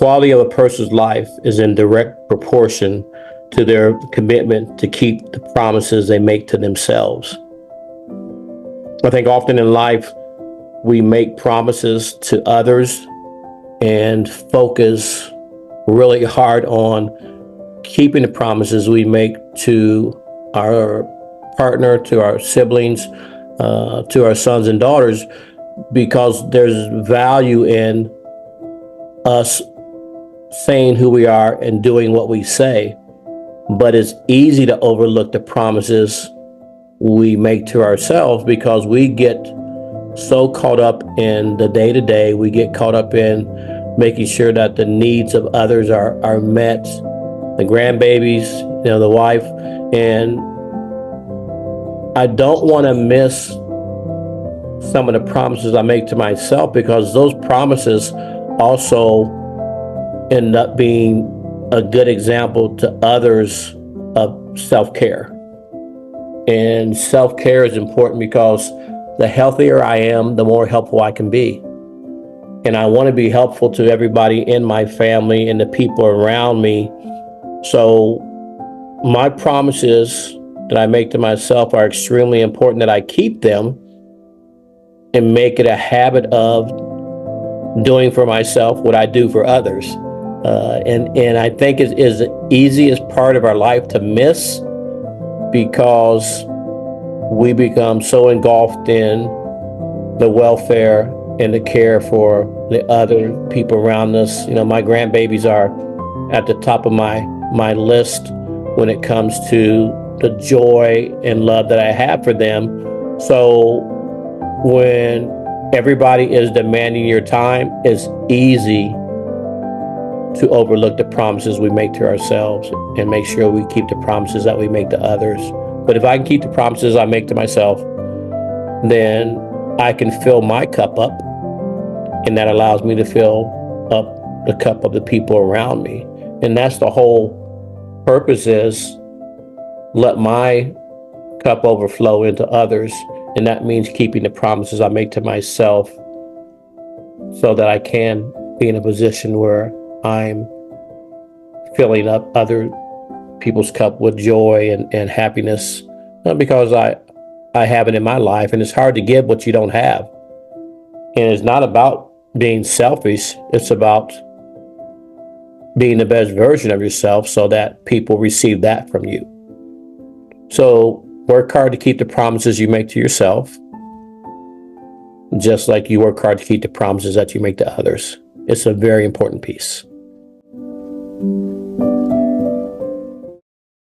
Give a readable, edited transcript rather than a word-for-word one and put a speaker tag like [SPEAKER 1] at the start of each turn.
[SPEAKER 1] quality of a person's life is in direct proportion to their commitment to keep the promises they make to themselves. I think often in life, we make promises to others and focus really hard on keeping the promises we make to our partner, to our siblings, to our sons and daughters, because there's value in us saying who we are and doing what we say. But it's easy to overlook the promises we make to ourselves because we get so caught up in the day-to-day. We get caught up in making sure that the needs of others are met, the grandbabies, the wife. And I don't want to miss some of the promises I make to myself, because those promises also end up being a good example to others of self-care. And self-care is important because the healthier I am, the more helpful I can be. And I want to be helpful to everybody in my family and the people around me. So my promises that I make to myself are extremely important that I keep them and make it a habit of doing for myself what I do for others. And I think it is the easiest part of our life to miss, because we become so engulfed in the welfare and the care for the other people around us. My grandbabies are at the top of my list when it comes to the joy and love that I have for them. So when everybody is demanding your time, it's easy to overlook the promises we make to ourselves and make sure we keep the promises that we make to others. But if I can keep the promises I make to myself, then I can fill my cup up, and that allows me to fill up the cup of the people around me. And that's the whole purpose, is let my cup overflow into others. And that means keeping the promises I make to myself so that I can be in a position where I'm filling up other people's cup with joy and happiness, because I have it in my life. And it's hard to give what you don't have. And it's not about being selfish. It's about being the best version of yourself so that people receive that from you. So work hard to keep the promises you make to yourself, just like you work hard to keep the promises that you make to others. It's a very important piece.